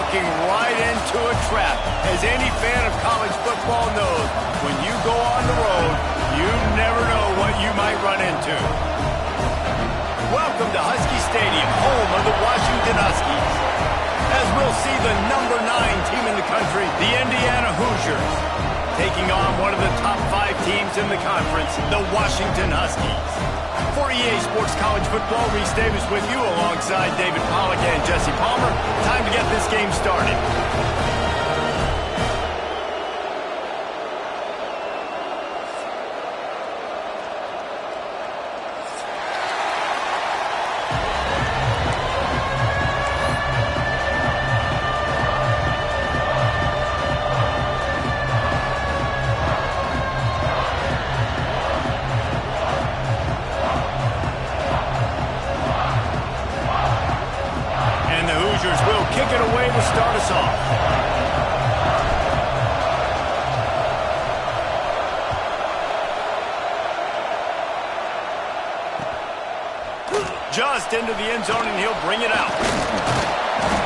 walking right into a trap. As any fan of college football knows, when you go on the road, you never know what you might run into. Welcome to Husky Stadium, home of the Washington Huskies. As we'll see the number 9 team in the country, the Indiana Hoosiers, taking on one of the top 5 teams in the conference, the Washington Huskies. For EA Sports College Football, Reese Davis with you alongside David Pollack and Jesse Palmer. Time to get this game started. Just into the end zone, and he'll bring it out.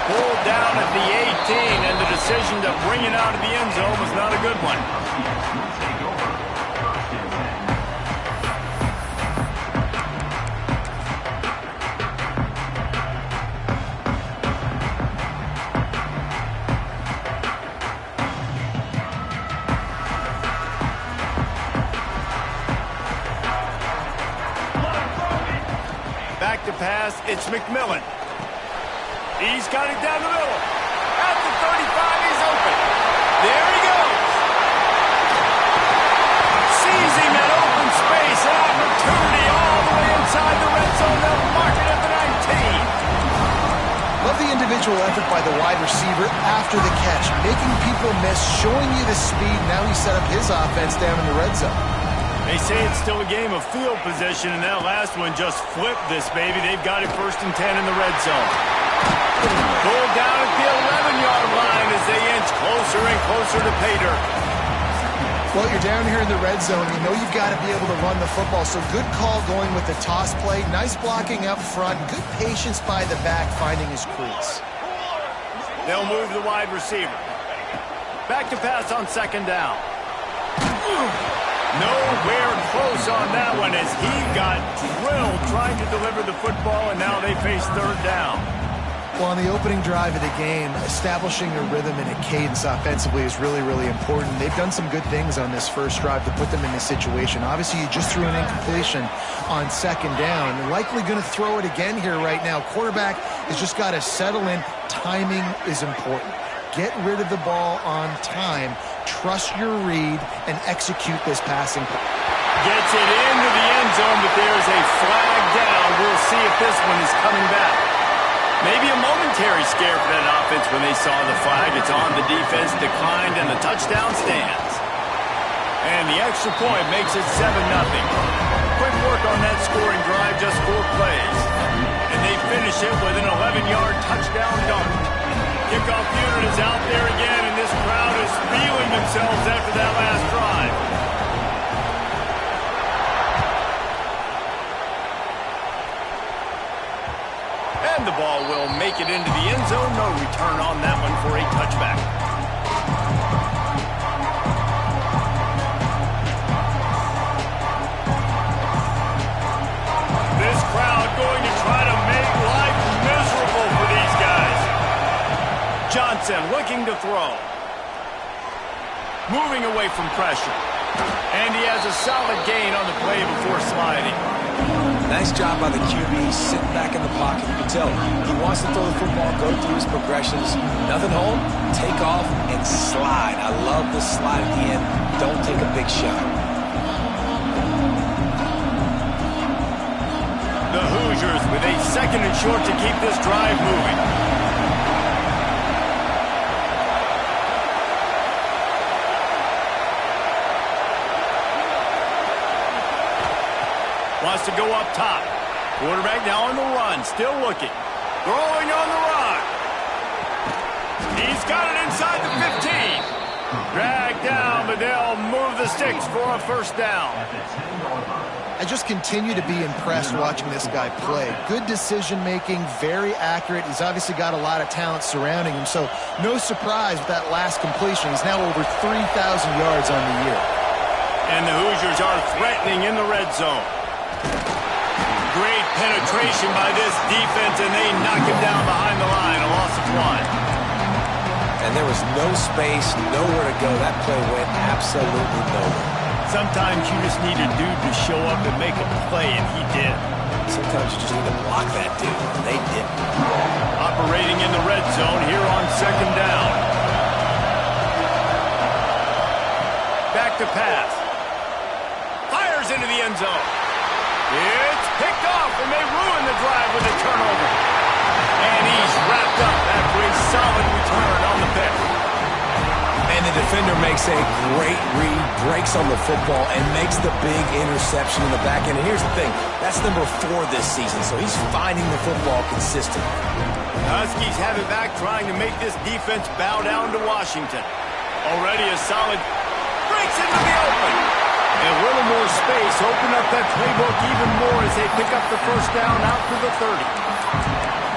Pulled down at the 18, and the decision to bring it out of the end zone was not a good one. To pass, it's McMillan. He's got it down the middle. At the 35, he's open. There he goes. Seizing that open space, an opportunity all the way inside the red zone. They'll mark it at the 19. Love the individual effort by the wide receiver after the catch, making people miss, showing you the speed. Now he set up his offense down in the red zone. They say it's still a game of field position, and that last one just flipped this baby. They've got it 1st and 10 in the red zone. Pulled down at the 11-yard line as they inch closer and closer to pay dirt. Well, you're down here in the red zone. You know you've got to be able to run the football, so good call going with the toss play. Nice blocking up front. Good patience by the back finding his crease. They'll move the wide receiver. Back to pass on 2nd down. Nowhere close on that one as he got drilled trying to deliver the football, and now they face 3rd down. Well, on the opening drive of the game, establishing a rhythm and a cadence offensively is really, really important. They've done some good things on this first drive to put them in this situation. Obviously, you just threw an incompletion on 2nd down. Likely going to throw it again here right now. Quarterback has just got to settle in. Timing is important. Get rid of the ball on time. Trust your read and execute this passing play. Gets it into the end zone, but there's a flag down. We'll see if this one is coming back. Maybe a momentary scare for that offense when they saw the flag. It's on, the defense declined, and the touchdown stands. And the extra point makes it 7-0. Quick work on that scoring drive, just 4 plays. And they finish it with an 11-yard touchdown dunk. Kickoff unit is out there again, and this crowd is feeling themselves after that last drive. And the ball will make it into the end zone. No return on that one for a touchback. This crowd going to try to make life miserable for these guys. Johnson looking to throw. Moving away from pressure. And he has a solid gain on the play before sliding. Nice job by the QB, sitting back in the pocket. You can tell he wants to throw the football, go through his progressions. Nothing home, take off, and slide. I love the slide at the end. Don't take a big shot. The Hoosiers with a 2nd and short to keep this drive moving. Wants to go up top. Quarterback now on the run, still looking. Throwing on the run. He's got it inside the 15. Dragged down, but they'll move the sticks for a 1st down. I just continue to be impressed watching this guy play. Good decision-making, very accurate. He's obviously got a lot of talent surrounding him, so no surprise with that last completion. He's now over 3,000 yards on the year. And the Hoosiers are threatening in the red zone. Great penetration by this defense, and they knock him down behind the line, a loss of 1. And there was no space, nowhere to go. That play went absolutely nowhere. Sometimes you just need a dude to show up and make a play, and he did. Sometimes you just need to block that dude, and they didn't. Operating in the red zone here on 2nd down. Back to pass. Fires into the end zone. It's picked off, and they ruin the drive with a turnover. And he's wrapped up after a solid return on the pick. And the defender makes a great read, breaks on the football, and makes the big interception in the back end. And here's the thing, that's number 4 this season, so he's finding the football consistently. Huskies have it back, trying to make this defense bow down to Washington. Already a solid, breaks into the open. And a little more space, open up that playbook even more as they pick up the first down out to the 30.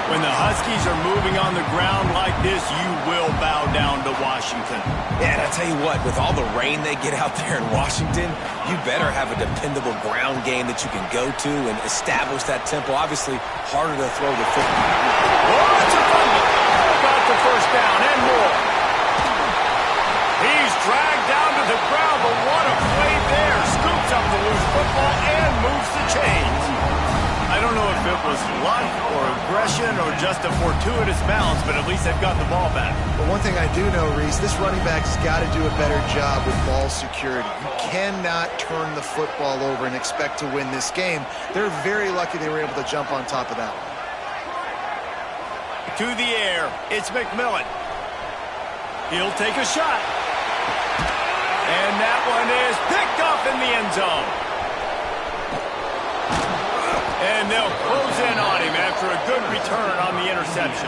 When the Huskies are moving on the ground like this, you will bow down to Washington. Yeah, and I tell you what, with all the rain they get out there in Washington, you better have a dependable ground game that you can go to and establish that tempo. Obviously, harder to throw the football. Oh, it's a fumble. Got the first down and more. He's dragged down to the ground, but what a play there. Scoops up the loose football and moves the chains. I don't know if it was luck or aggression or just a fortuitous bounce, but at least they've got the ball back. But one thing I do know, Reese, this running back's got to do a better job with ball security. You cannot turn the football over and expect to win this game. They're very lucky they were able to jump on top of that one. To the air, it's McMillan. He'll take a shot. And that one is picked off in the end zone. And they'll close in on him after a good return on the interception.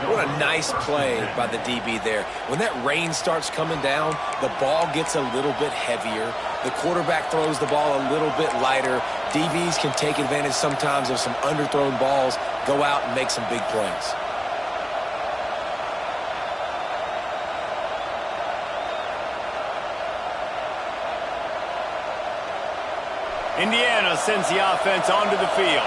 What a nice play by the DB there. When that rain starts coming down, the ball gets a little bit heavier. The quarterback throws the ball a little bit lighter. DBs can take advantage sometimes of some underthrown balls, go out and make some big plays. Indiana sends the offense onto the field.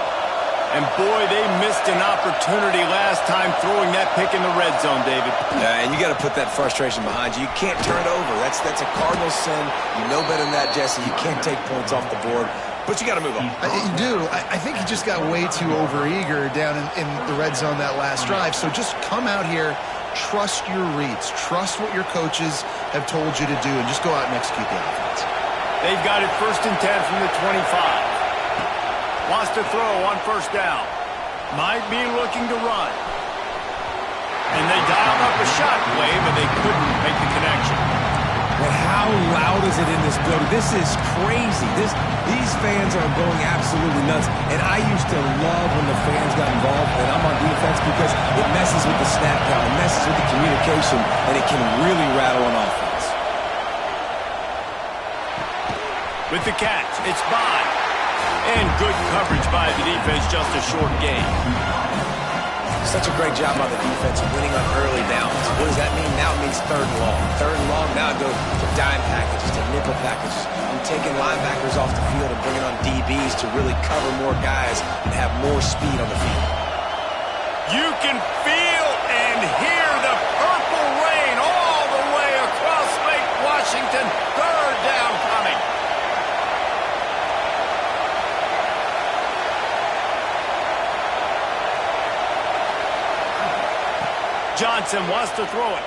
And boy, they missed an opportunity last time throwing that pick in the red zone, David. And you got to put that frustration behind you. You can't turn it over. That's a cardinal sin. You know better than that, Jesse. You can't take points off the board. But you got to move on. You do. I think he just got way too overeager down in the red zone that last drive. So just come out here, trust your reads, trust what your coaches have told you to do, and just go out and execute the offense. They've got it 1st and 10 from the 25. Wants to throw on 1st down. Might be looking to run. And they dialed up a shot play, but they couldn't make the connection. But how loud is it in this building? This is crazy. These fans are going absolutely nuts. And I used to love when the fans got involved, and I'm on defense, because it messes with the snap count, it messes with the communication, and it can really rattle an offense. With the catch, it's Bond. And good coverage by the defense, just a short gain. Such a great job by the defense winning on early downs. What does that mean? Now it means 3rd and long. 3rd and long, now go to dime packages, to nickel packages. I'm taking linebackers off the field and bringing on DBs to really cover more guys and have more speed on the field. You can feel and hear the purple rain all the way across Lake Washington. 3rd down coming. Johnson wants to throw it.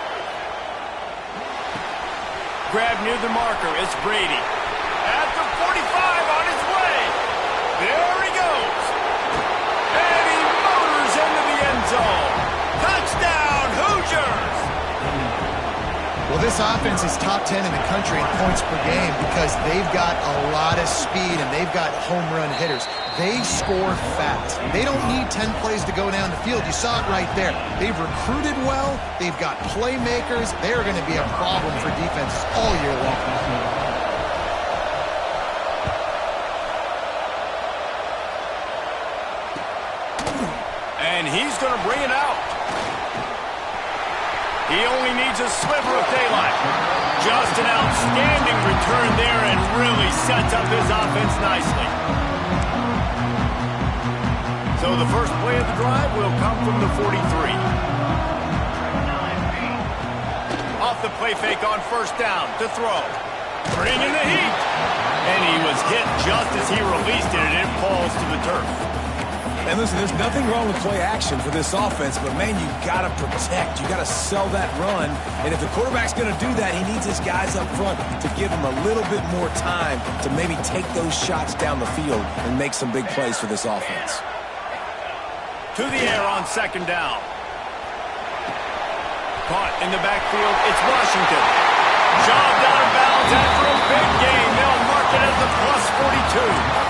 Grab near the marker. It's Brady. At the 45 on his way. There he goes. And he motors into the end zone. Touchdown, Hoosiers. Well, this offense is top 10 in the country in points per game because they've got a lot of speed and they've got home run hitters. They score fast. They don't need 10 plays to go down the field. You saw it right there. They've recruited well. They've got playmakers. They're going to be a problem for defenses all year long. going to bring it out. He only needs a sliver of daylight. Just an outstanding return there and really sets up his offense nicely. So the first play of the drive will come from the 43. Off the play fake on first down to throw. Bringing the heat. And he was hit just as he released it, and it falls to the turf. And listen, there's nothing wrong with play action for this offense, but, man, you got to protect. You got to sell that run. And if the quarterback's going to do that, he needs his guys up front to give him a little bit more time to maybe take those shots down the field and make some big plays for this offense. To the air on second down. Caught in the backfield, it's Washington. Shoved out of bounds after a big gain. They'll mark it at the +42.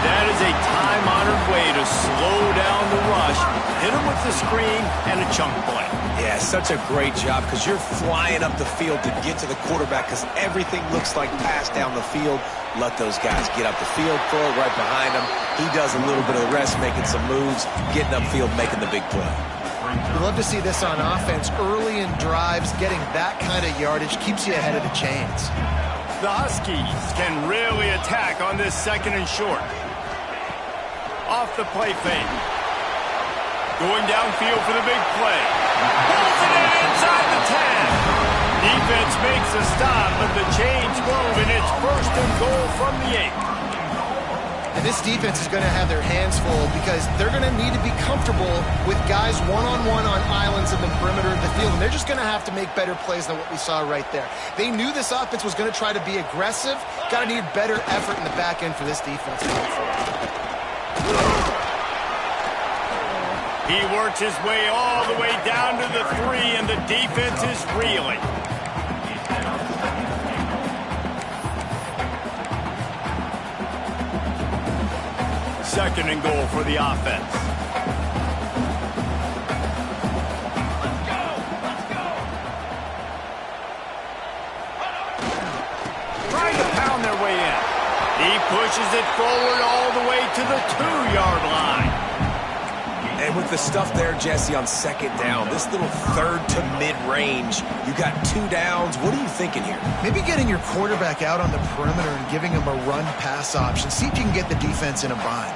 That is a time-honored way to slow down the rush, hit him with the screen, and a chunk play. Yeah, such a great job because you're flying up the field to get to the quarterback because everything looks like pass down the field. Let those guys get up the field, throw it right behind him. He does a little bit of the rest, making some moves, getting upfield, making the big play. We love to see this on offense. Early in drives, getting that kind of yardage keeps you ahead of the chains. The Huskies can really attack on this second and short. Off the play fake. Going downfield for the big play. Pulls it in inside the 10. Defense makes a stop, but the chains move, and it's first and goal from the 8. And this defense is going to have their hands full because they're going to need to be comfortable with guys one-on-one on islands in the perimeter of the field, and they're just going to have to make better plays than what we saw right there. They knew this offense was going to try to be aggressive. Got to need better effort in the back end for this defense to move forward. He works his way all the way down to the 3, and the defense is reeling. Second and goal for the offense. Trying to pound their way in. He pushes it forward all the way to the 2-yard line. And with the stuff there, Jesse, on second down, this little third to mid-range, you got 2 downs. What are you thinking here? Maybe getting your quarterback out on the perimeter and giving him a run-pass option. See if you can get the defense in a bind.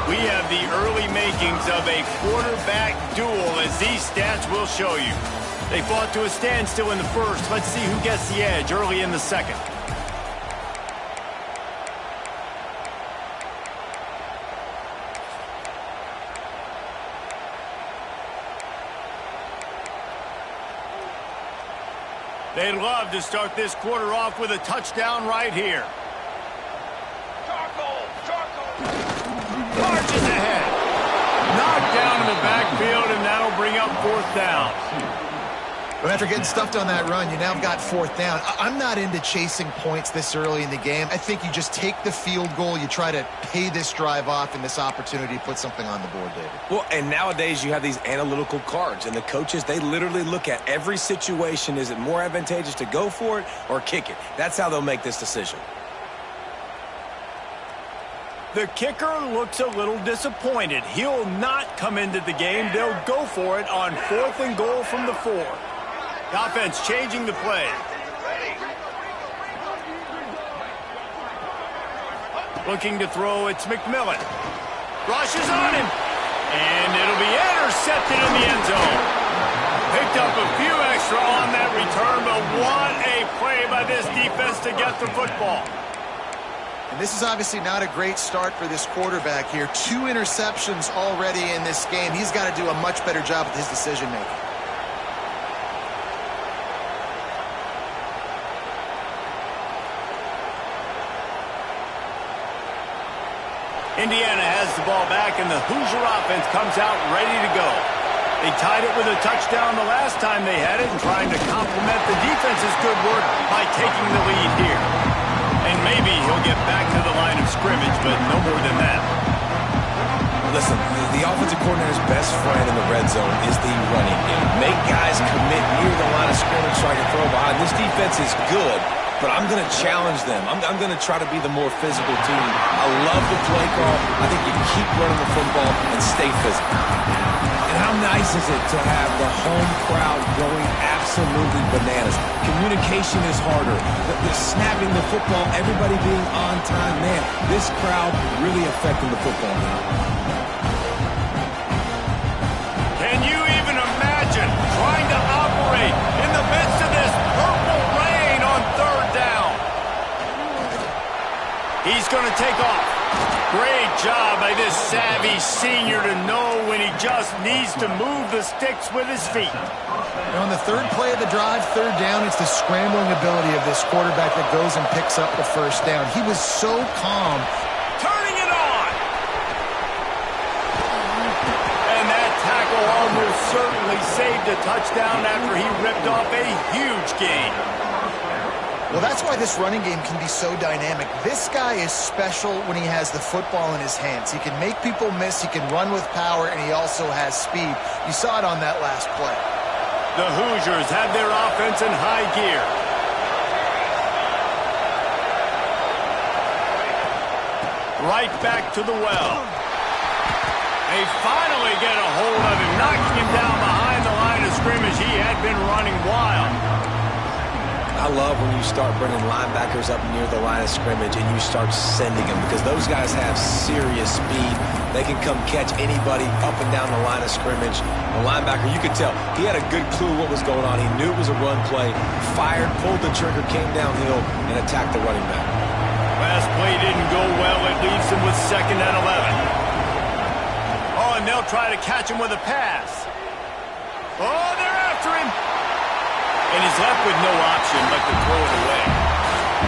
We have the early makings of a quarterback duel, as these stats will show you. They fought to a standstill in the first. Let's see who gets the edge early in the second. They'd love to start this quarter off with a touchdown right here. Marches ahead. Knocked down in the backfield, and that'll bring up fourth down. But after getting stuffed on that run, you now got fourth down. I'm not into chasing points this early in the game. I think you just take the field goal. You try to pay this drive off and this opportunity to put something on the board, David. Well, and nowadays you have these analytical cards, and the coaches, they literally look at every situation. Is it more advantageous to go for it or kick it? That's how they'll make this decision. The kicker looks a little disappointed. He'll not come into the game. They'll go for it on fourth and goal from the 4. The offense changing the play. Looking to throw, it's McMillan. Rushes on him. And it'll be intercepted in the end zone. Picked up a few extra on that return, but what a play by this defense to get the football. And this is obviously not a great start for this quarterback here. 2 interceptions already in this game. He's got to do a much better job with his decision-making. Indiana has the ball back, and the Hoosier offense comes out ready to go. They tied it with a touchdown the last time they had it and trying to complement the defense's good work by taking the lead here. And maybe he'll get back to the line of scrimmage, but no more than that. Listen, the offensive coordinator's best friend in the red zone is the running game. Make guys commit near the line of scrimmage so I can throw behind. This defense is good but I'm going to challenge them. I'm going to try to be the more physical team. I love the play call. I think you keep running the football and stay physical. And how nice is it to have the home crowd going absolutely bananas? Communication is harder. The snapping the football, everybody being on time. Man, this crowd really affecting the football game. Can you even imagine trying to operate in the midst of this purple rain on third down? He's going to take off. Great job by this savvy senior to know when he just needs to move the sticks with his feet. And on the third play of the drive, third down, it's the scrambling ability of this quarterback that goes and picks up the first down. He was so calm. Turning it on! And that tackle almost certainly saved a touchdown after he ripped off a huge gain. Well, that's why this running game can be so dynamic. This guy is special when he has the football in his hands. He can make people miss, he can run with power, and he also has speed. You saw it on that last play. The Hoosiers have their offense in high gear. Right back to the well. They finally get a hold of him, knocking him down behind the line of scrimmage. He had been running wild. I love when you start bringing linebackers up near the line of scrimmage and you start sending them, because those guys have serious speed. They can come catch anybody up and down the line of scrimmage. The linebacker, you could tell, he had a good clue what was going on. He knew it was a run play, fired, pulled the trigger, came downhill, and attacked the running back. Last play didn't go well. It leaves him with 2nd and 11. Oh, and they'll try to catch him with a pass. Oh, they're after him. And he's left with no option but to throw it away.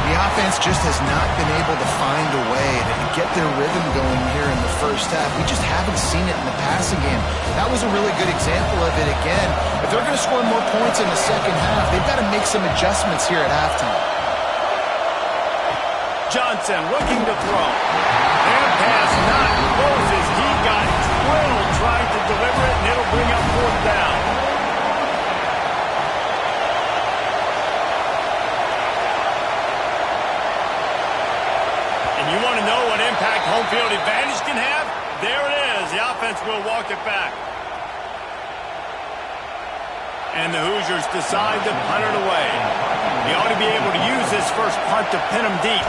The offense just has not been able to find a way to get their rhythm going here in the first half. We just haven't seen it in the passing game. That was a really good example of it again. If they're going to score more points in the second half, they've got to make some adjustments here at halftime. Johnson looking to throw. And pass not Moses. He got drilled trying to deliver it, and it'll bring up 4th down. You want to know what impact home field advantage can have? There it is. The offense will walk it back. And the Hoosiers decide to punt it away. He ought to be able to use this first punt to pin him deep.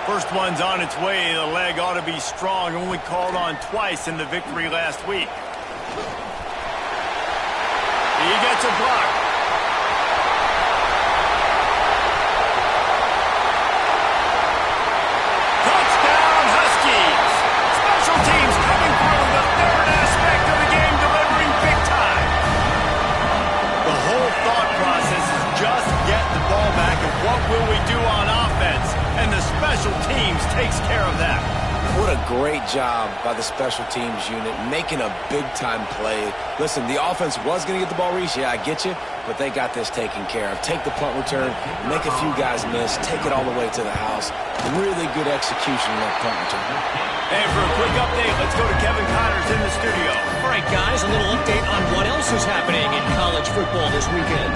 First one's on its way. The leg ought to be strong. Only called on twice in the victory last week. He gets a block. What will we do on offense? And the special teams takes care of that. What a great job by the special teams unit, making a big-time play. Listen, the offense was going to get the ball reached. Yeah, I get you, but they got this taken care of. Take the punt return, make a few guys miss, take it all the way to the house. Really good execution in that punt return. And for a quick update, let's go to Kevin Connors in the studio. All right, guys, a little update on what else is happening in college football this weekend.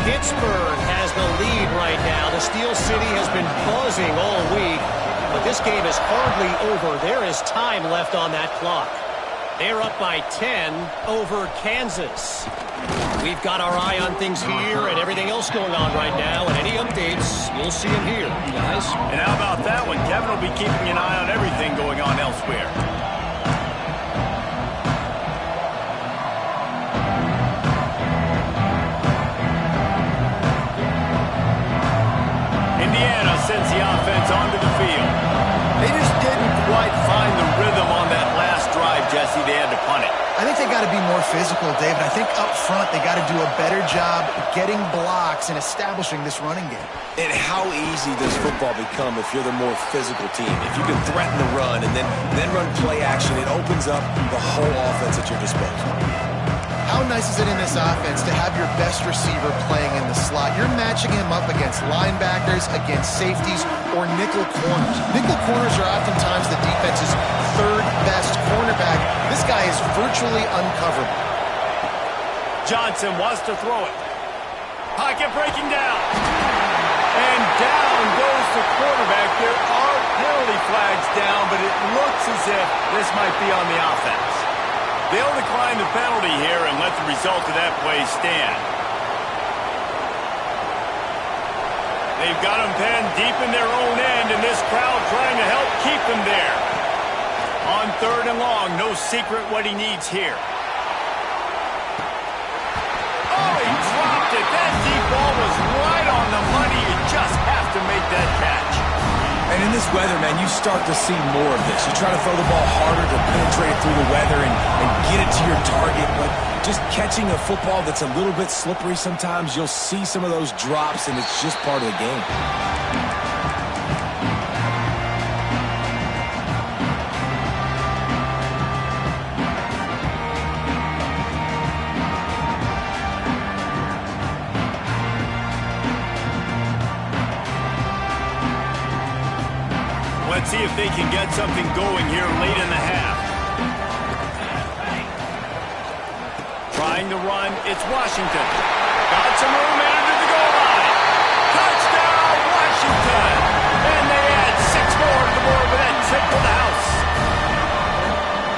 Pittsburgh has the lead right now. The Steel City has been buzzing all week, but this game is hardly over. There is time left on that clock. They're up by 10 over Kansas. We've got our eye on things here and everything else going on right now, and any updates, you'll see them here, guys. And how about that one? Kevin will be keeping an eye on everything going on elsewhere. Indiana sends the offense onto the field. They just didn't quite find the rhythm on that last drive, Jesse. They had to punt it. I think they got to be more physical, David. I think up front they got to do a better job getting blocks and establishing this running game. And how easy does football become if you're the more physical team? If you can threaten the run and then run play action, it opens up the whole offense at your disposal. How nice is it in this offense to have your best receiver playing in the slot? You're matching him up against linebackers, against safeties, or nickel corners. Nickel corners are oftentimes the defense's third best cornerback. This guy is virtually uncoverable. Johnson wants to throw it. Pocket breaking down. And down goes the quarterback. There are penalty flags down, but it looks as if this might be on the offense. They'll decline the penalty here and let the result of that play stand. They've got them penned deep in their own end, and this crowd trying to help keep them there. On 3rd and long, no secret what he needs here. Oh, he dropped it. That deep ball was right on the money. You just have to make that catch. And in this weather, man, you start to see more of this. You try to throw the ball harder to penetrate it through the weather and get it to your target, but just catching a football that's a little bit slippery sometimes, you'll see some of those drops, and it's just part of the game. Let's see if they can get something going here late in the half. Trying to run, it's Washington. Got some room, entered the goal line. Touchdown, Washington! And they add 6 more to the board with that trip to the house.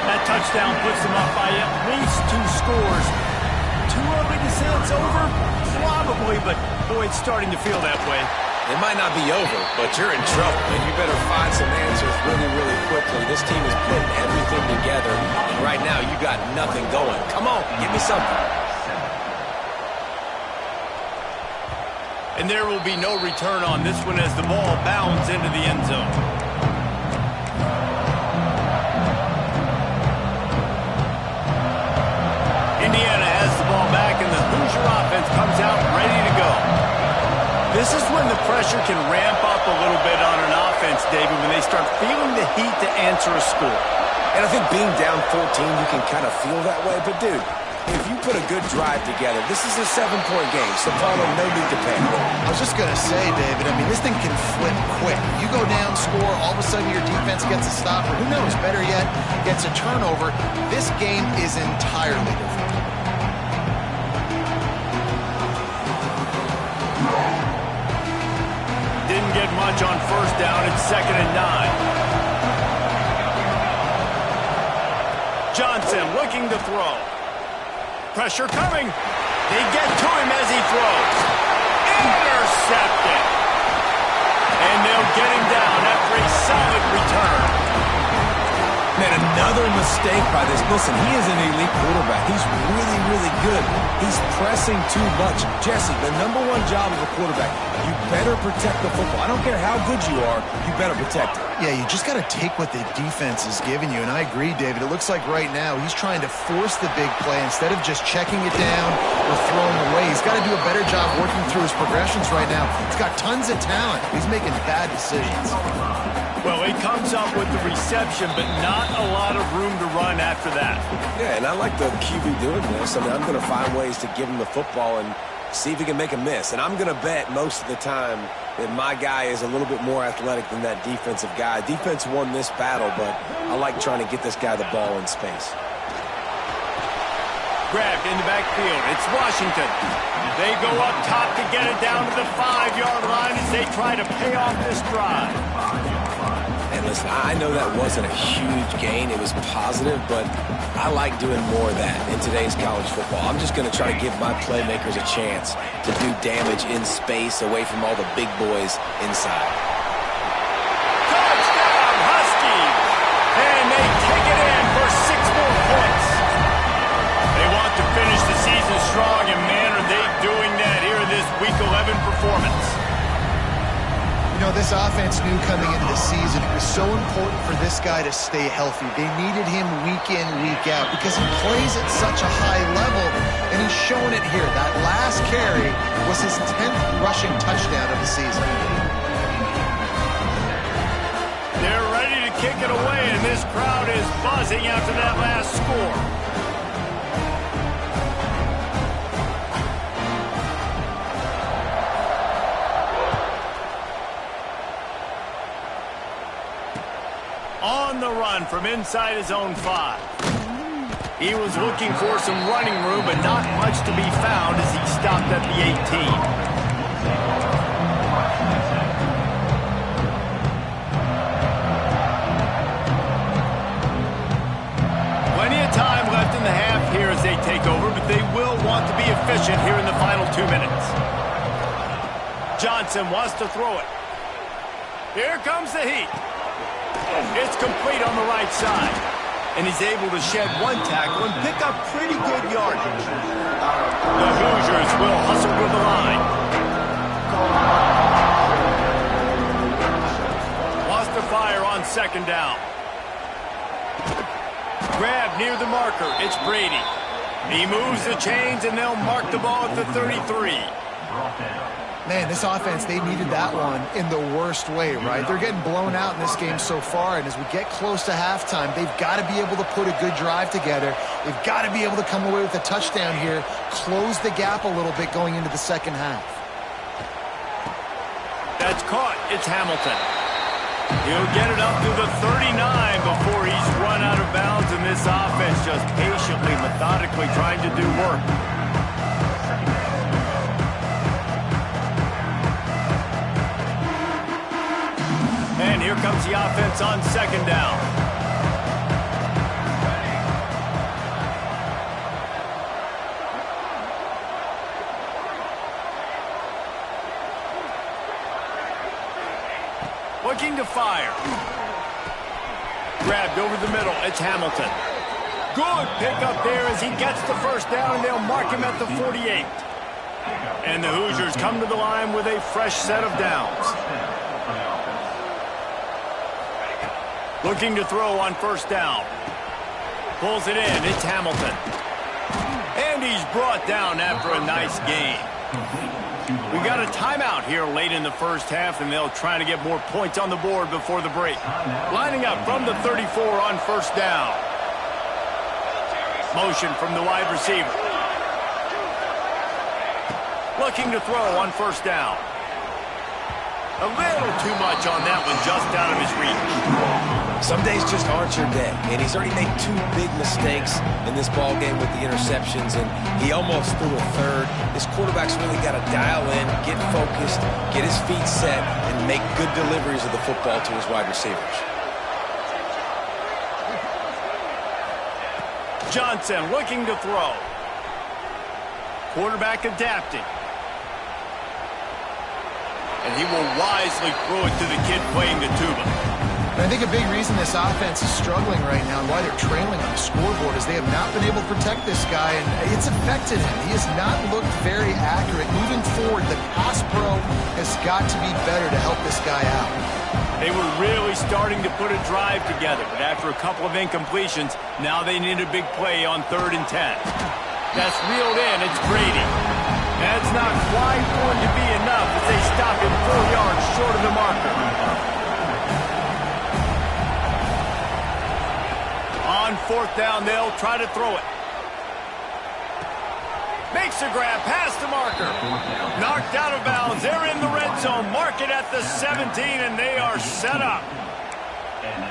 That touchdown puts them up by at least 2 scores. Too early to say it's over? Probably, but boy, it's starting to feel that way. It might not be over, but you're in trouble, and you better find some answers really, really quickly. This team is putting everything together, and right now you got nothing going. Come on, give me something. And there will be no return on this one as the ball bounds into the end zone. Indiana has the ball back, and the Hoosier offense comes out ready to go. This is when the pressure can ramp up a little bit on an offense, David, when they start feeling the heat to answer a score. And I think being down 14, you can kind of feel that way. But, dude, if you put a good drive together, this is a 7-point game, so Paulo, no need to panic. I was just going to say, David, I mean, this thing can flip quick. You go down, score, all of a sudden your defense gets a stop, or who knows, better yet, gets a turnover. This game is entirely different. Didn't get much on 1st down. It's 2nd and 9. Johnson looking to throw. Pressure coming. They get to him as he throws. Intercepted. And they'll get him down after a solid return. Man, another mistake by this. Listen, he is an elite quarterback. He's really, really good. He's pressing too much. Jesse, the #1 job of a quarterback, you better protect the football. I don't care how good you are, you better protect it. Yeah, you just got to take what the defense is giving you, and I agree, David. It looks like right now he's trying to force the big play instead of just checking it down or throwing away. He's got to do a better job working through his progressions right now. He's got tons of talent. He's making bad decisions. Well, he comes up with the reception, but not a lot of room to run after that. Yeah, and I like the QB doing this. I mean, I'm going to find ways to give him the football and see if he can make a miss. And I'm going to bet most of the time that my guy is a little bit more athletic than that defensive guy. Defense won this battle, but I like trying to get this guy the ball in space. Grabbed in the backfield. It's Washington. They go up top to get it down to the 5-yard line as they try to pay off this drive. And listen, I know that wasn't a huge gain. It was positive, but I like doing more of that in today's college football. I'm just going to try to give my playmakers a chance to do damage in space away from all the big boys inside. Touchdown, Huskies! And they take it in for 6 more points. They want to finish the season strong, and man, are they doing that here in this Week 11 performance. You know, this offense knew coming into the season it was so important for this guy to stay healthy. They needed him week in, week out because he plays at such a high level, and he's showing it here. That last carry was his 10th rushing touchdown of the season. They're ready to kick it away, and this crowd is buzzing after that last score. On the run from inside his own 5. He was looking for some running room, but not much to be found as he stopped at the 18. Plenty of time left in the half here as they take over, but they will want to be efficient here in the final 2 minutes. Johnson wants to throw it. Here comes the heat. It's complete on the right side. And he's able to shed one tackle and pick up pretty good yardage. The Hoosiers will hustle to the line. Lost the fire on second down. Grab near the marker. It's Brady. He moves the chains, and they'll mark the ball at the 33. Man, this offense, they needed that one in the worst way, right? They're getting blown out in this game so far, and as we get close to halftime, they've got to be able to put a good drive together. They've got to be able to come away with a touchdown here, close the gap a little bit going into the second half. That's caught. It's Hamilton. He'll get it up to the 39 before he's run out of bounds, and this offense just patiently, methodically trying to do work. And here comes the offense on second down. Looking to fire. Grabbed over the middle. It's Hamilton. Good pickup there as he gets the first down, and they'll mark him at the 48. And the Hoosiers come to the line with a fresh set of downs. Looking to throw on first down. Pulls it in. It's Hamilton. And he's brought down after a nice gain. We got a timeout here late in the first half, and they'll try to get more points on the board before the break. Lining up from the 34 on first down. Motion from the wide receiver. Looking to throw on first down. A little too much on that one, just out of his reach. Some days just aren't your day, and he's already made 2 big mistakes in this ball game with the interceptions, and he almost threw a third. This quarterback's really got to dial in, get focused, get his feet set, and make good deliveries of the football to his wide receivers. Johnson looking to throw. Quarterback adapting. And he will wisely throw it to the kid playing the tuba. And I think a big reason this offense is struggling right now and why they're trailing on the scoreboard is they have not been able to protect this guy, and it's affected him. He has not looked very accurate. Moving forward, the pass pro has got to be better to help this guy out. They were really starting to put a drive together, but after a couple of incompletions, now they need a big play on 3rd and 10. That's reeled in. It's Brady. That's not quite going to be enough as they stop him 4 yards short of the marker. On 4th down, they'll try to throw it. Makes a grab past the marker. Knocked out of bounds. They're in the red zone. Mark it at the 17, and they are set up.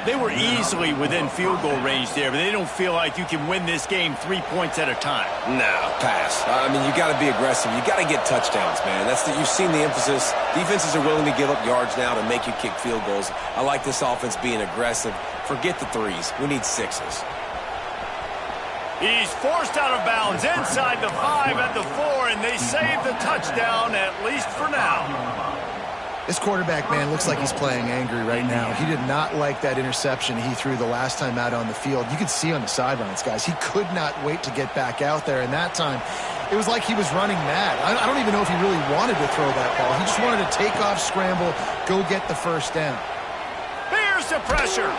They were easily within field goal range there, but they don't feel like you can win this game 3 points at a time. No, pass. I mean, you got to be aggressive. You got to get touchdowns, man. You've seen the emphasis. Defenses are willing to give up yards now to make you kick field goals. I like this offense being aggressive. Forget the 3s. We need 6s. He's forced out of bounds inside the 5 and the 4, and they save the touchdown, at least for now. This quarterback, man, looks like he's playing angry right now. He did not like that interception he threw the last time out on the field. You could see on the sidelines, guys, he could not wait to get back out there, and that time it was like he was running mad. I don't even know if he really wanted to throw that ball. He just wanted to take off, scramble, go get the first down. Here's the pressure.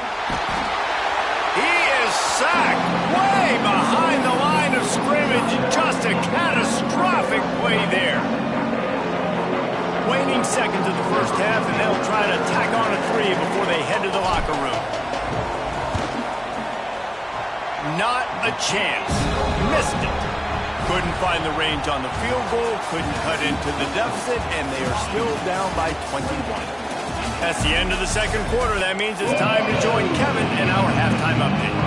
He is sacked way behind the line of scrimmage. Just a catastrophic play there. Waning seconds of the first half, and they'll try to tack on a 3 before they head to the locker room. Not a chance. Missed it. Couldn't find the range on the field goal, couldn't cut into the deficit, and they are still down by 21. That's the end of the second quarter. That means it's time to join Kevin in our halftime update.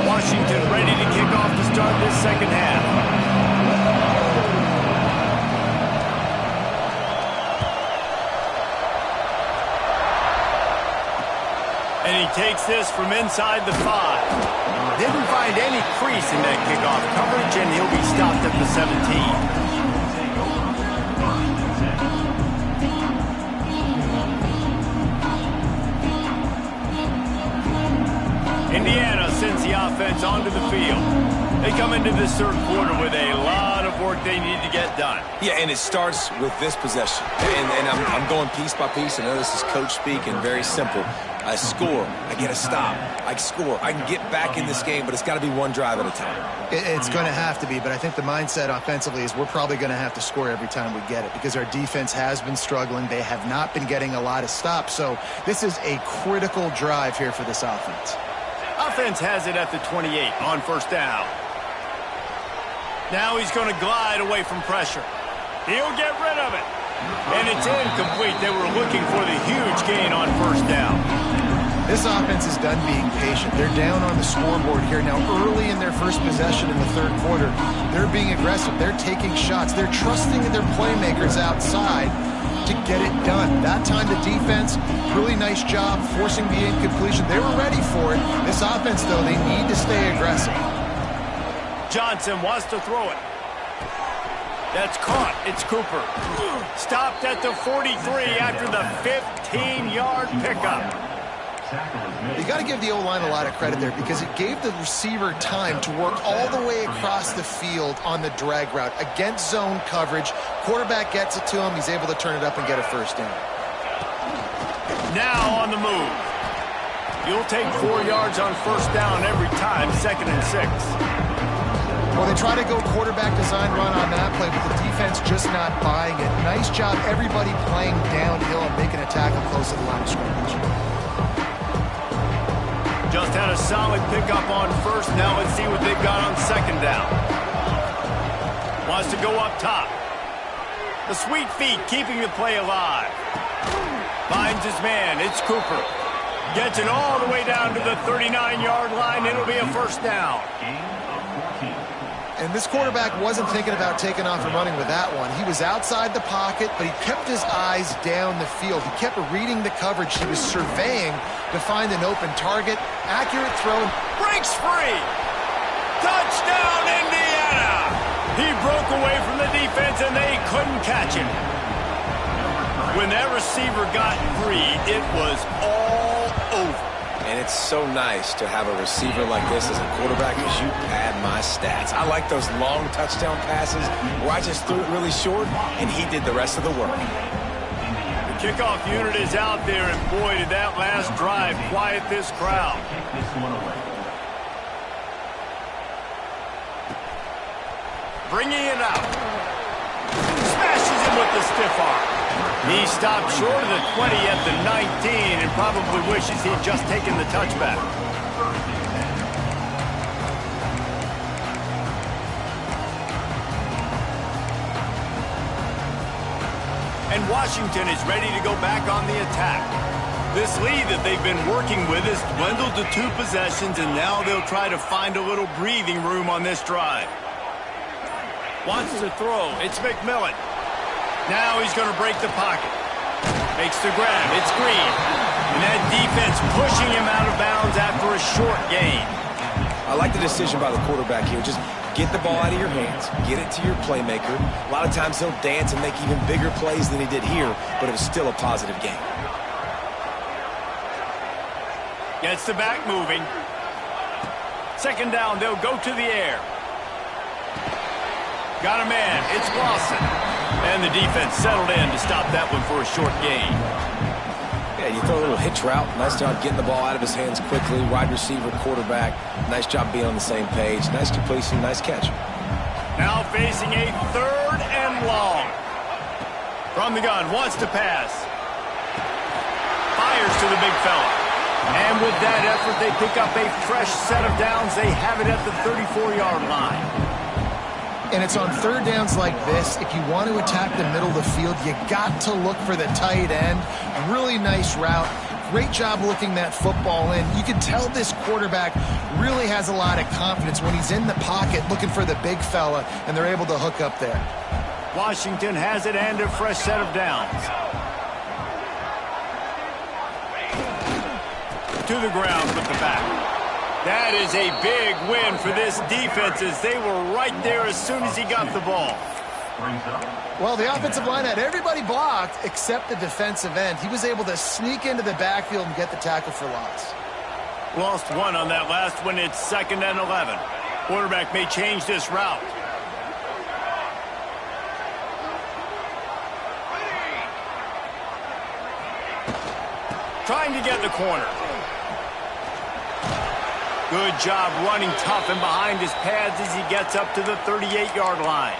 Washington ready to start this second half. And he takes this from inside the 5. Didn't find any crease in that kickoff coverage, and he'll be stopped at the 17. Indiana sends the offense onto the field. They come into this third quarter with a lot of work they need to get done. Yeah, and it starts with this possession. And I'm going piece by piece. I know this is coach speak and very simple. I score. I get a stop. I score. I can get back in this game, but it's got to be one drive at a time. It's going to have to be, but I think the mindset offensively is we're probably going to have to score every time we get it because our defense has been struggling. They have not been getting a lot of stops, so this is a critical drive here for this offense. Offense has it at the 28 on first down. Now he's going to glide away from pressure. He'll get rid of it. And it's incomplete. They were looking for the huge gain on first down. This offense is done being patient. They're down on the scoreboard here. Now, early in their first possession in the third quarter, they're being aggressive. They're taking shots. They're trusting their playmakers outside to get it done. That time the defense, really nice job forcing the incompletion. They were ready for it. This offense, though, they need to stay aggressive. Johnson wants to throw it. That's caught. It's Cooper. Stopped at the 43 after the 15-yard pickup. You got to give the O-line a lot of credit there because it gave the receiver time to work all the way across the field on the drag route against zone coverage. Quarterback gets it to him. He's able to turn it up and get a first down. Now on the move. You'll take 4 yards on first down every time, 2nd and 6. Well, they try to go quarterback design run on that play, but the defense just not buying it. Nice job, everybody playing downhill and making a tackle close to the line of scrimmage. Just had a solid pickup on first. Now let's see what they've got on second down. Wants to go up top. The sweet feet keeping the play alive. Finds his man. It's Cooper. Gets it all the way down to the 39-yard line. It'll be a first down. And this quarterback wasn't thinking about taking off and running with that one. He was outside the pocket, but he kept his eyes down the field. He kept reading the coverage. He was surveying to find an open target. Accurate throw. Breaks free. Touchdown, Indiana. He broke away from the defense, and they couldn't catch him. When that receiver got free, it was all over. And it's so nice to have a receiver like this as a quarterback because you pad my stats. I like those long touchdown passes where I just threw it really short and he did the rest of the work. The kickoff unit is out there, and boy, did that last drive quiet this crowd. Bringing it out. Smashes him with the stiff arm. He stopped short of the 20 at the 19 and probably wishes he'd just taken the touchback. And Washington is ready to go back on the attack. This lead that they've been working with has dwindled to 2 possessions, and now they'll try to find a little breathing room on this drive. Wants to throw. It's McMillan. Now he's going to break the pocket. Makes the grab. It's Green. And that defense pushing him out of bounds after a short gain. I like the decision by the quarterback here. Just get the ball out of your hands. Get it to your playmaker. A lot of times he'll dance and make even bigger plays than he did here, but it was still a positive game. Gets the back moving. Second down, they'll go to the air. Got a man. It's Lawson. And the defense settled in to stop that one for a short gain. Yeah, you throw a little hitch route. Nice job getting the ball out of his hands quickly. Wide receiver, quarterback. Nice job being on the same page. Nice completion, nice catch. Now facing a 3rd and long. From the gun, wants to pass. Fires to the big fella. And with that effort, they pick up a fresh set of downs. They have it at the 34-yard line. And it's on third downs like this. If you want to attack the middle of the field, you got to look for the tight end. Really nice route. Great job looking that football in. You can tell this quarterback really has a lot of confidence when he's in the pocket looking for the big fella, and they're able to hook up there. Washington has it and a fresh set of downs. To the ground with the back. That is a big win for this defense as they were right there as soon as he got the ball. Well, the offensive line had everybody blocked except the defensive end. He was able to sneak into the backfield and get the tackle for loss. Lost one on that last one. It's 2nd and 11. Quarterback may change this route. Trying to get the corner. Good job running tough and behind his pads as he gets up to the 38-yard line.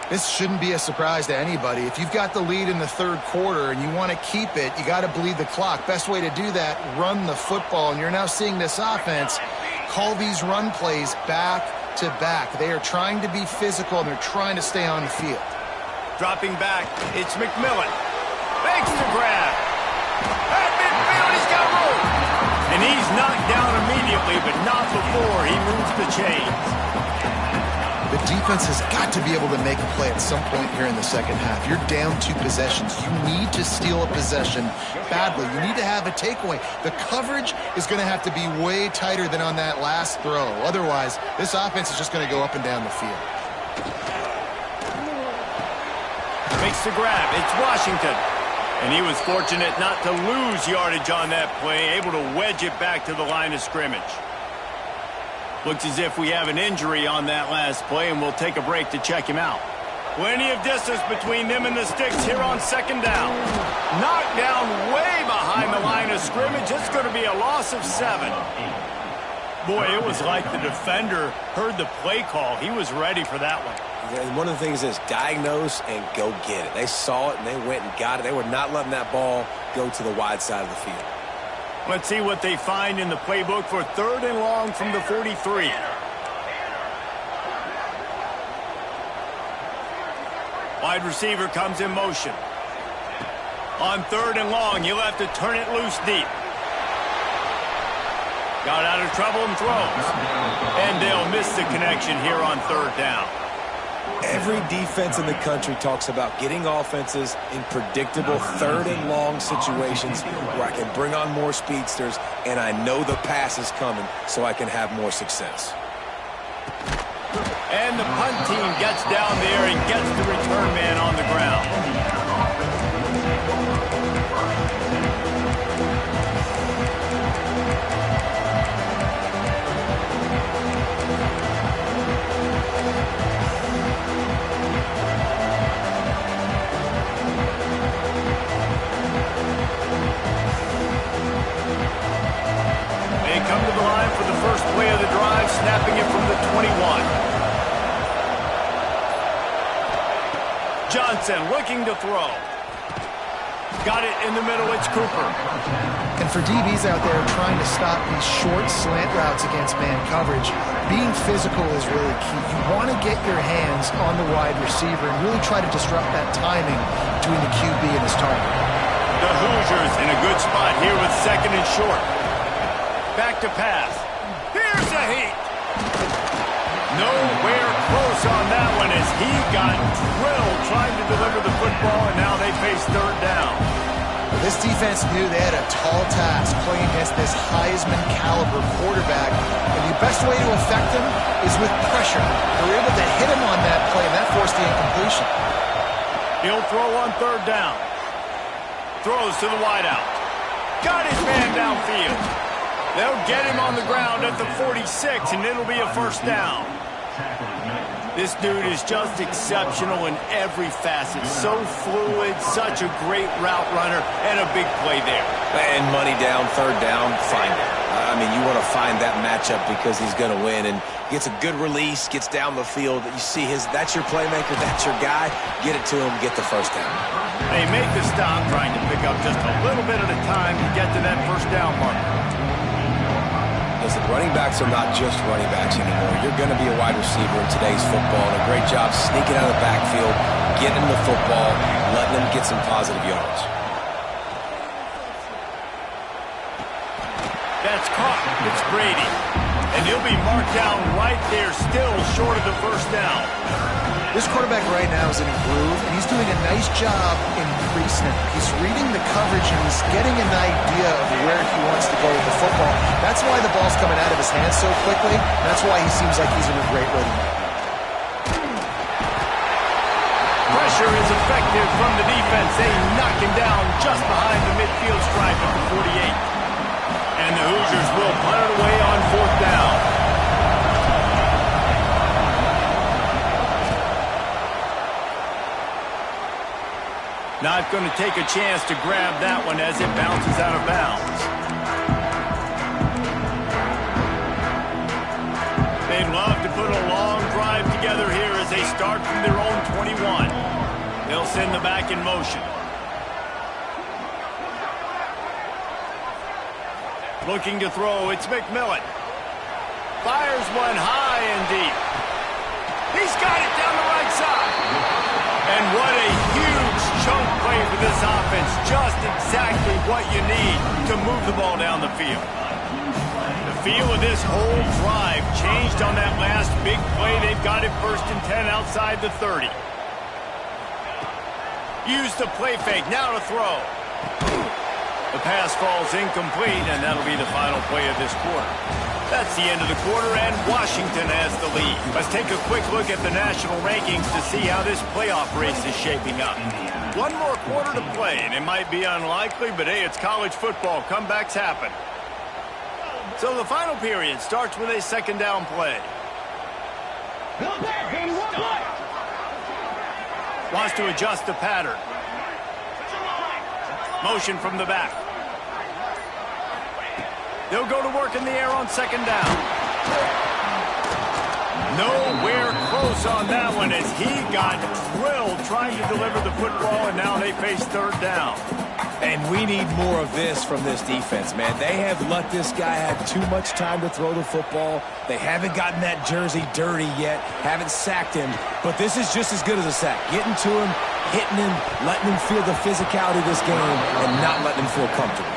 This shouldn't be a surprise to anybody. If you've got the lead in the third quarter and you want to keep it, you got to bleed the clock. Best way to do that, run the football. And you're now seeing this offense call these run plays back to back. They are trying to be physical, and they're trying to stay on the field. Dropping back, it's McMillan. Makes the grab. At midfield, he's got room. And he's knocked down immediately, but not before he moves the chains. The defense has got to be able to make a play at some point here in the second half. You're down 2 possessions. You need to steal a possession badly. You need to have a takeaway. The coverage is going to have to be way tighter than on that last throw. Otherwise, this offense is just going to go up and down the field. Makes the grab. It's Washington. And he was fortunate not to lose yardage on that play, able to wedge it back to the line of scrimmage. Looks as if we have an injury on that last play, and we'll take a break to check him out. Plenty of distance between them and the sticks here on 2nd down. Knocked down way behind the line of scrimmage. It's going to be a loss of 7. Boy, it was like the defender heard the play call. He was ready for that one. And one of the things is diagnose and go get it. They saw it, and they went and got it. They were not letting that ball go to the wide side of the field. Let's see what they find in the playbook for 3rd and long from the 43. Wide receiver comes in motion. On 3rd and long, you'll have to turn it loose deep. Got out of trouble and throws. And they'll miss the connection here on 3rd down. Every defense in the country talks about getting offenses in predictable 3rd and long situations where I can bring on more speedsters and I know the pass is coming so I can have more success. And the punt team gets down there and gets the return man on the ground. Come to the line for the first play of the drive, snapping it from the 21. Johnson looking to throw. Got it in the middle, it's Cooper. And for DBs out there trying to stop these short slant routes against man coverage, being physical is really key. You want to get your hands on the wide receiver and really try to disrupt that timing between the QB and his target. The Hoosiers in a good spot here with 2nd and short. Back to pass. Here's a heat. Nowhere close on that one as he got drilled trying to deliver the football, and now they face 3rd down. This defense knew they had a tall task playing against this Heisman caliber quarterback, and the best way to affect him is with pressure. They were able to hit him on that play, and that forced the incompletion. He'll throw on 3rd down. Throws to the wideout. Got his man downfield. They'll get him on the ground at the 46, and it'll be a 1st down. This dude is just exceptional in every facet. So fluid, such a great route runner, and a big play there. And money down, 3rd down, find it. I mean, you want to find that matchup because he's going to win, and gets a good release, gets down the field. You see that's your playmaker, that's your guy. Get it to him, get the 1st down. They make the stop, trying to pick up just a little bit at a time to get to that 1st down marker. Listen, running backs are not just running backs anymore. You're going to be a wide receiver in today's football, and a great job sneaking out of the backfield, getting the football, letting them get some positive yards. caught. It's Brady. And he'll be marked down right there, still short of the first down. This quarterback right now is in a groove, and he's doing a nice job in pre-snap. He's reading the coverage, and he's getting an idea of where he wants to go with the football. That's why the ball's coming out of his hands so quickly. That's why he seems like he's in a great rhythm. Pressure is effective from the defense. They knock him down just behind the midfield stripe at the 48. And the Hoosiers will punt it away on fourth down. Not going to take a chance to grab that one as it bounces out of bounds. They'd love to put a long drive together here as they start from their own 21. They'll send the back in motion. Looking to throw, it's McMillan. Fires one high and deep. He's got it down the right side. And what a huge chunk play for this offense. Just exactly what you need to move the ball down the field. The feel of this whole drive changed on that last big play. They've got it 1st and 10 outside the 30. Use the play fake. Now to throw. The pass falls incomplete, and that'll be the final play of this quarter. That's the end of the quarter, and Washington has the lead. Let's take a quick look at the national rankings to see how this playoff race is shaping up. One more quarter to play, and it might be unlikely, but hey, it's college football. Comebacks happen. So the final period starts with a 2nd down play. Wants to adjust the pattern. Motion from the back. They'll go to work in the air on 2nd down. Nowhere close on that one as he got drilled trying to deliver the football, and now they face 3rd down. And we need more of this from this defense, man. They have let this guy have too much time to throw the football. They haven't gotten that jersey dirty yet, haven't sacked him. But this is just as good as a sack. Getting to him, hitting him, letting him feel the physicality of this game, and not letting him feel comfortable.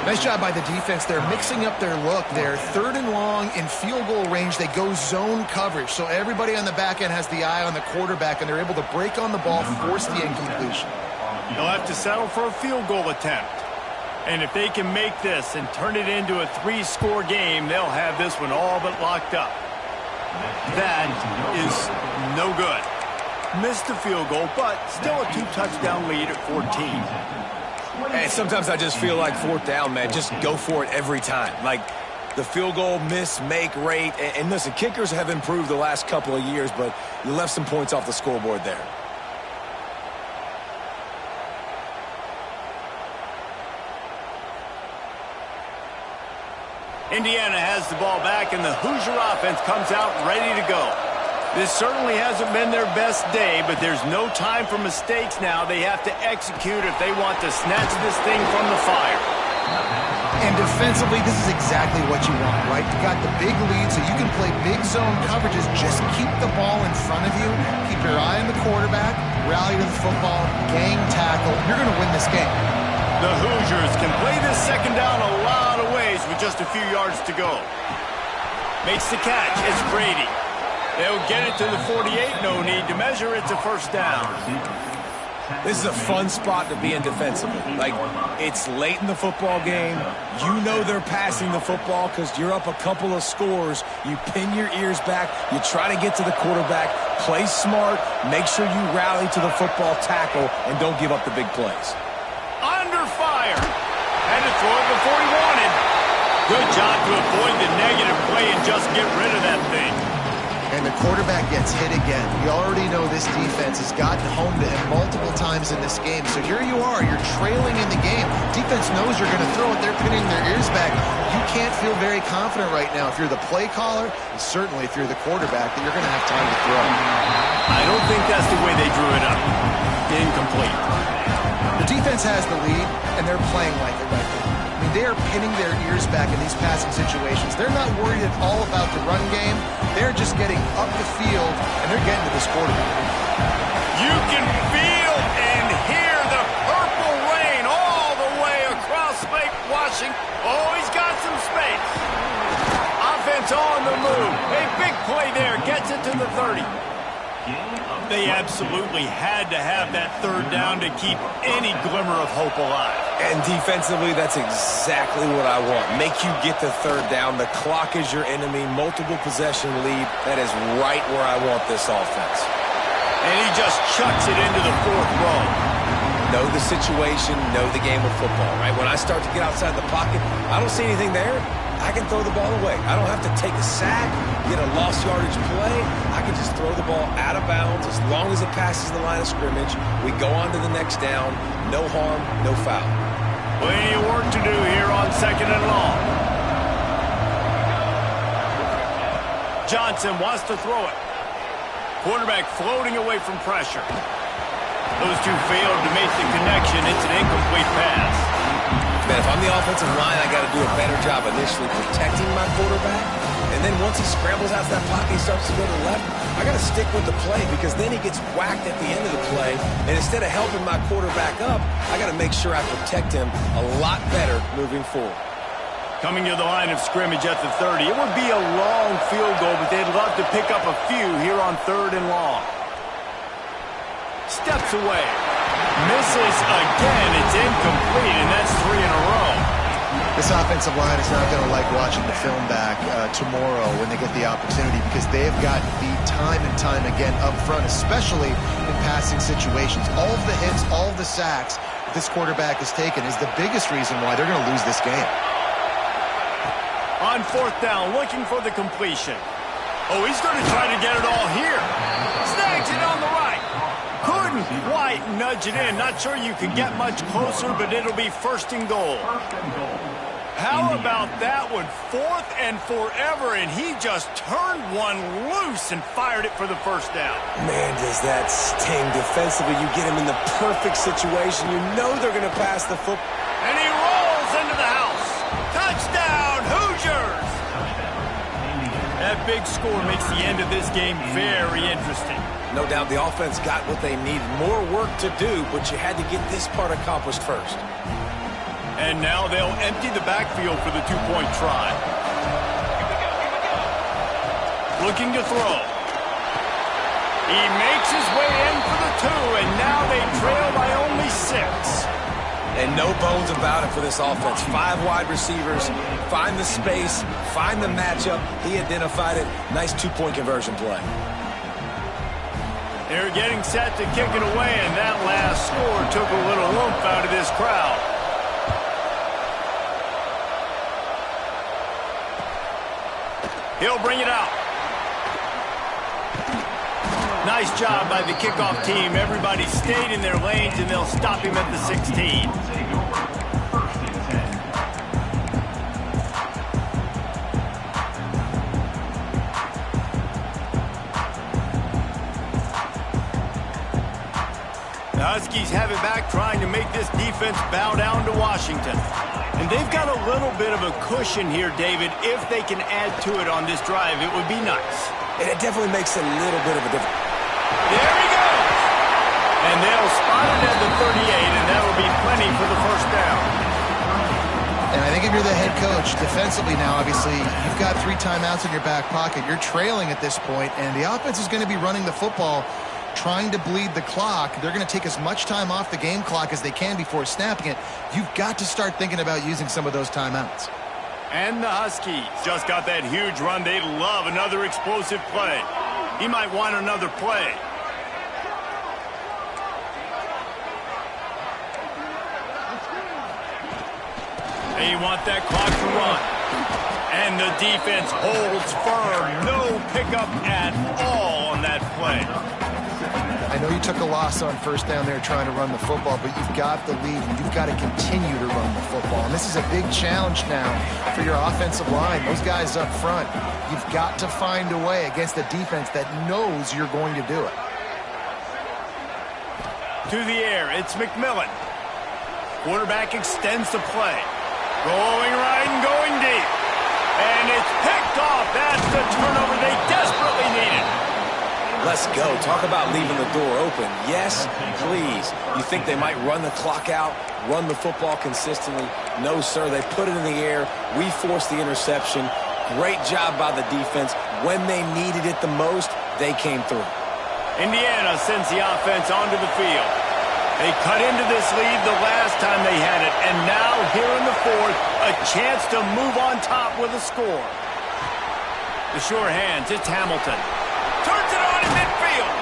Nice job by the defense. They're mixing up their look. They're 3rd and long in field goal range. They go zone coverage. So everybody on the back end has the eye on the quarterback, and they're able to break on the ball, force the incompletion. They'll have to settle for a field goal attempt. And if they can make this and turn it into a 3-score game, they'll have this one all but locked up. That is no good. Missed the field goal, but still a 2-touchdown lead at 14. And sometimes I just feel like 4th down, man, just go for it every time. Like the field goal miss-make rate. And listen, kickers have improved the last couple of years, but you left some points off the scoreboard there. Indiana has the ball back, and the Hoosier offense comes out ready to go. This certainly hasn't been their best day, but there's no time for mistakes now. They have to execute if they want to snatch this thing from the fire. And defensively, this is exactly what you want, right? You got the big lead, so you can play big zone coverages. Just keep the ball in front of you. Keep your eye on the quarterback. Rally to the football. Gang tackle. You're going to win this game. The Hoosiers can play this 2nd down a lot of ways with just a few yards to go. Makes the catch. It's Brady. They'll get it to the 48. No need to measure. It's a 1st down. This is a fun spot to be in defensively. Like, it's late in the football game. You know they're passing the football because you're up a couple of scores. You pin your ears back. You try to get to the quarterback. Play smart. Make sure you rally to the football tackle and don't give up the big plays. Under fire. Had to throw it before he wanted. Good job to avoid the negative play and just get rid of that thing. And the quarterback gets hit again. You already know this defense has gotten home to him multiple times in this game. So here you are. You're trailing in the game. Defense knows you're going to throw it. They're pinning their ears back. You can't feel very confident right now if you're the play caller, and certainly if you're the quarterback, that you're going to have time to throw. I don't think that's the way they drew it up. Incomplete. The defense has the lead, and they're playing like it right now. I mean, they are pinning their ears back in these passing situations. They're not worried at all about the run game. They're just getting up the field, and they're getting to this quarterback. You can feel and hear the purple rain all the way across Lake Washington. rushing. Oh, he's got some space. Offense on the move. A big play there. Gets it to the 30. They absolutely had to have that third down to keep any glimmer of hope alive. And defensively, that's exactly what I want. Make you get the third down. The clock is your enemy. Multiple possession lead. That is right where I want this offense. And he just chucks it into the fourth row. Know the situation, know the game of football, right? When I start to get outside the pocket, I don't see anything there. I can throw the ball away. I don't have to take a sack, get a lost yardage play. I can just throw the ball out of bounds as long as it passes the line of scrimmage. We go on to the next down. No harm, no foul. Plenty of work to do here on 2nd and long. Johnson wants to throw it. Quarterback floating away from pressure. Those two failed to make the connection. It's an incomplete pass. Man, if I'm the offensive line, I got to do a better job initially protecting my quarterback. And then once he scrambles out of that pocket, he starts to go to the left, I got to stick with the play because then he gets whacked at the end of the play. And instead of helping my quarterback up, I got to make sure I protect him a lot better moving forward. Coming to the line of scrimmage at the 30. It would be a long field goal, but they'd love to pick up a few here on 3rd and long. Steps away. Misses again. It's incomplete, and that's 3 in a row. This offensive line is not going to like watching the film back tomorrow when they get the opportunity because they've got beat time and time again up front, especially in passing situations. All of the hits, all of the sacks that this quarterback has taken is the biggest reason why they're going to lose this game. On 4th down, looking for the completion. Oh, he's going to try to get it all here. Snags it on the right. Couldn't quite nudge it in. Not sure you can get much closer, but it'll be 1st and goal. How about that one? 4th and forever, and he just turned one loose and fired it for the 1st down. Man, does that sting defensively. You get him in the perfect situation. You know they're going to pass the football. And he rolls into the house. Touchdown, Hoosiers! That big score makes the end of this game very interesting. No doubt the offense got what they needed. More work to do, but you had to get this part accomplished first. And now they'll empty the backfield for the two-point try. Looking to throw. He makes his way in for the 2, and now they trail by only 6. And no bones about it for this offense. 5 wide receivers, find the space, find the matchup. He identified it. Nice 2-point conversion play. They're getting set to kick it away, and that last score took a little oomph out of this crowd. He'll bring it out. Nice job by the kickoff team. Everybody stayed in their lanes, and they'll stop him at the 16. The Huskies have it back, trying to make this defense bow down to Washington. And they've got a little bit of a cushion here, David. If they can add to it on this drive, it would be nice. And it definitely makes a little bit of a difference. There he goes! And they'll spot it at the 38, and that'll be plenty for the 1st down. And I think if you're the head coach, defensively now, obviously, you've got 3 timeouts in your back pocket. You're trailing at this point, and the offense is going to be running the football, trying to bleed the clock. They're going to take as much time off the game clock as they can before snapping it. You've got to start thinking about using some of those timeouts. And the Huskies just got that huge run. They'd love another explosive play. He might want another play. They want that clock to run. And the defense holds firm. No pickup at all on that play. I know you took a loss on 1st down there trying to run the football, but you've got the lead, and you've got to continue to run the football. And this is a big challenge now for your offensive line. Those guys up front, you've got to find a way against a defense that knows you're going to do it. To the air, it's McMillan. Quarterback extends the play. Going right and going deep. And it's picked off. That's the turnover they desperately needed. Let's go. Talk about leaving the door open. Yes, please. You think they might run the clock out, run the football consistently? No, sir. They put it in the air. We forced the interception. Great job by the defense. When they needed it the most, they came through. Indiana sends the offense onto the field. They cut into this lead the last time they had it, and now here in the fourth, a chance to move on top with a score. The sure hands, it's Hamilton. Turns it on in midfield.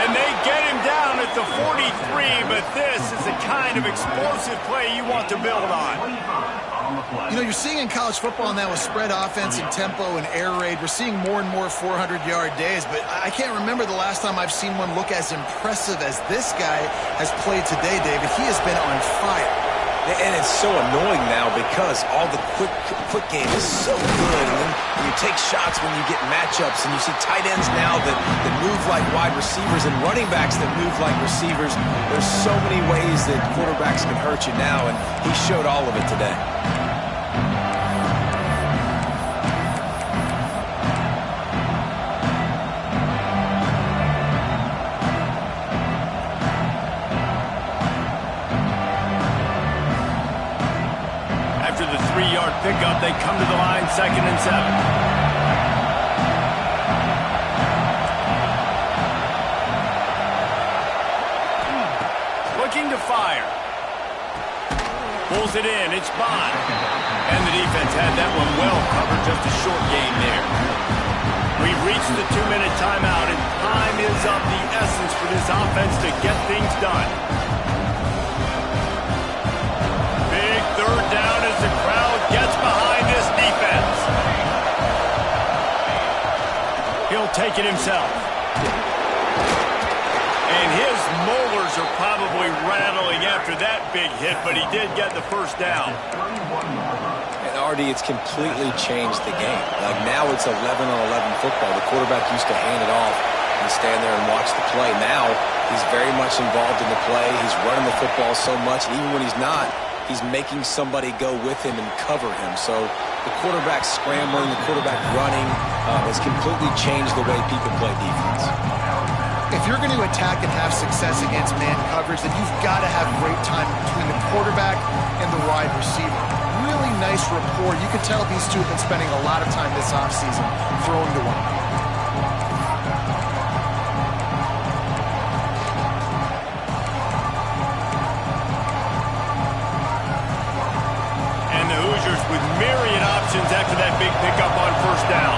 And they get him down at the 43, but this is the kind of explosive play you want to build on. You know, you're seeing in college football now with spread offense and tempo and air raid, we're seeing more and more 400-yard days, but I can't remember the last time I've seen one look as impressive as this guy has played today, David. He has been on fire. And it's so annoying now because all the quick game is so good. And then you take shots when you get matchups, and you see tight ends now that move like wide receivers and running backs that move like receivers. There's so many ways that quarterbacks can hurt you now, and he showed all of it today. Pickup, they come to the line, 2nd and 7. Looking to fire. Pulls it in, it's Bond. And the defense had that one well covered, just a short game there. We've reached the 2-minute timeout, and time is of the essence for this offense to get things done. Big 3rd down as the crowd gets behind this defense. He'll take it himself. And his molars are probably rattling after that big hit, but he did get the 1st down. And Artie, it's completely changed the game. Like now it's 11-on-11 football. The quarterback used to hand it off and stand there and watch the play. Now he's very much involved in the play. He's running the football so much, and even when he's not, he's making somebody go with him and cover him. So the quarterback scrambling, the quarterback running has completely changed the way people play defense. If you're going to attack and have success against man coverage, then you've got to have great time between the quarterback and the wide receiver. Really nice rapport. You can tell these two have been spending a lot of time this offseason throwing to one another. With myriad options after that big pickup on 1st down.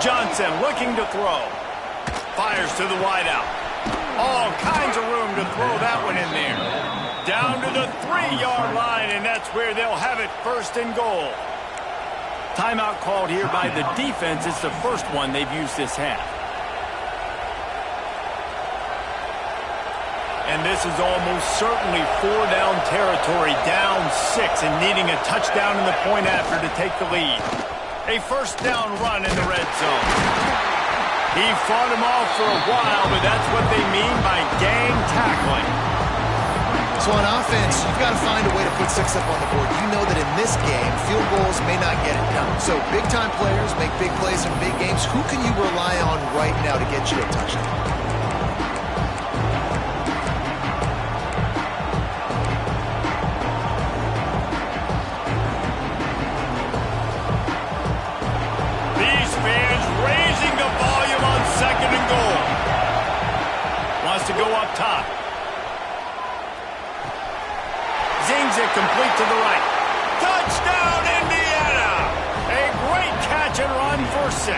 Johnson looking to throw. Fires to the wideout. All kinds of room to throw that one in there. Down to the 3-yard line, and that's where they'll have it, 1st and goal. Timeout called here by the defense. It's the first one they've used this half. And this is almost certainly 4-down territory, down 6, and needing a touchdown in the point after to take the lead. A 1st down run in the red zone. He fought him off for a while, but that's what they mean by gang tackling. So on offense, you've got to find a way to put 6 up on the board. You know that in this game, field goals may not get it done. So big-time players make big plays in big games. Who can you rely on right now to get you a touchdown? To go up top. Zings it complete to the right. Touchdown, Indiana! A great catch and run for 6.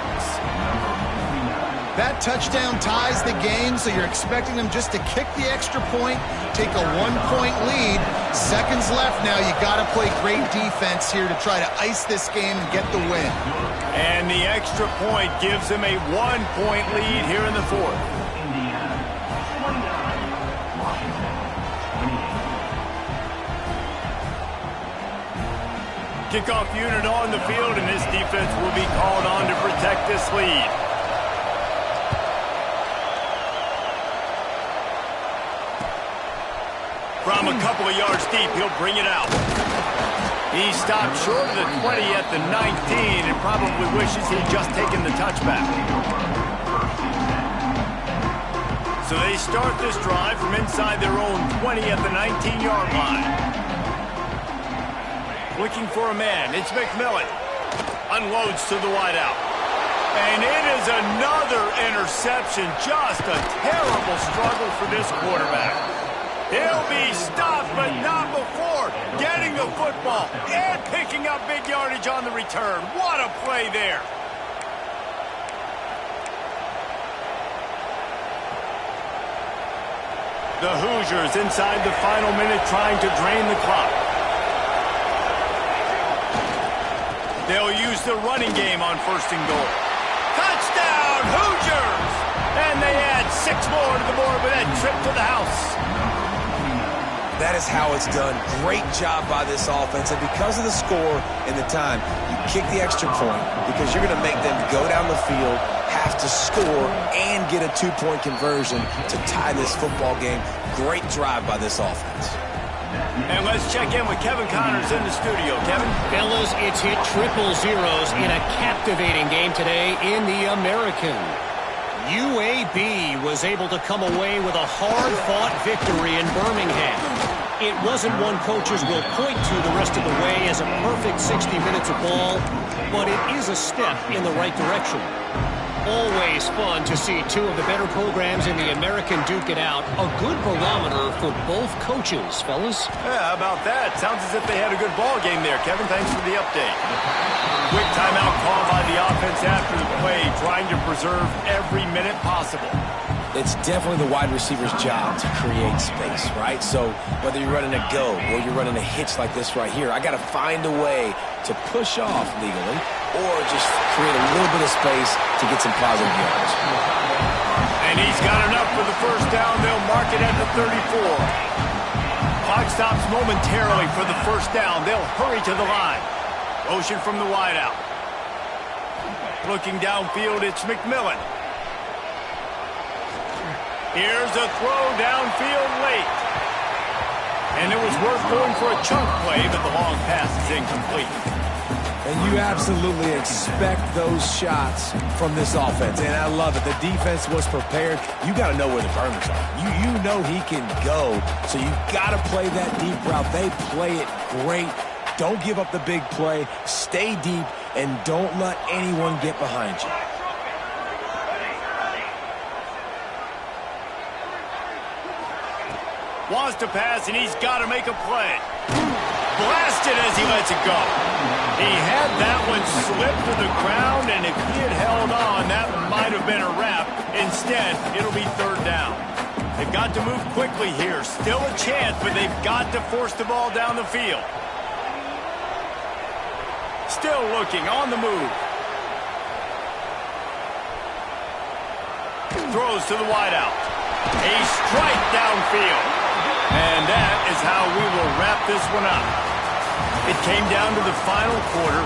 That touchdown ties the game, so you're expecting them just to kick the extra point, take a 1-point lead. Seconds left now. You got to play great defense here to try to ice this game and get the win. And the extra point gives them a 1-point lead here in the 4th. Kickoff unit on the field, and this defense will be called on to protect this lead. From a couple of yards deep, he'll bring it out. He stopped short of the 20 at the 19 and probably wishes he'd just taken the touchback. So they start this drive from inside their own 20 at the 19-yard line. Looking for a man. It's McMillan. Unloads to the wideout. And it is another interception. Just a terrible struggle for this quarterback. He'll be stopped, but not before getting the football and picking up big yardage on the return. What a play there. The Hoosiers inside the final minute trying to drain the clock. They'll use the running game on 1st and goal. Touchdown, Hoosiers! And they add 6 more to the board with that trip to the house. That is how it's done. Great job by this offense. And because of the score and the time, you kick the extra point because you're going to make them go down the field, have to score, and get a 2-point conversion to tie this football game. Great drive by this offense. And let's check in with Kevin Connors in the studio. Kevin? Fellas, it's hit triple zeros in a captivating game today in the American. UAB was able to come away with a hard-fought victory in Birmingham. It wasn't one coaches will point to the rest of the way as a perfect 60 minutes of ball, but it is a step in the right direction. Always fun to see 2 of the better programs in the American duke it out. A good barometer for both coaches, fellas. Yeah, how about that? Sounds as if they had a good ball game there. Kevin, thanks for the update. Quick timeout call by the offense after the play, trying to preserve every minute possible. It's definitely the wide receiver's job to create space, right? So whether you're running a go or you're running a hitch like this right here, I got to find a way to push off legally or just create a little bit of space to get some positive yards. And he's got enough for the first down. They'll mark it at the 34. Clock stops momentarily for the first down. They'll hurry to the line. Motion from the wideout. Looking downfield, it's McMillan. Here's a throw downfield late. And it was worth going for a chunk play, but the long pass is incomplete. And you absolutely expect those shots from this offense. And I love it. The defense was prepared. You got to know where the burners are. You know he can go. So you got to play that deep route. They play it great. Don't give up the big play. Stay deep and don't let anyone get behind you. Wants to pass, and he's got to make a play. Blasted as he lets it go. He had that one slip to the ground, and if he had held on, that might have been a wrap. Instead, it'll be 3rd down. They've got to move quickly here. Still a chance, but they've got to force the ball down the field. Still looking on the move. Throws to the wideout. A strike downfield. And that is how we will wrap this one up. It came down to the final quarter.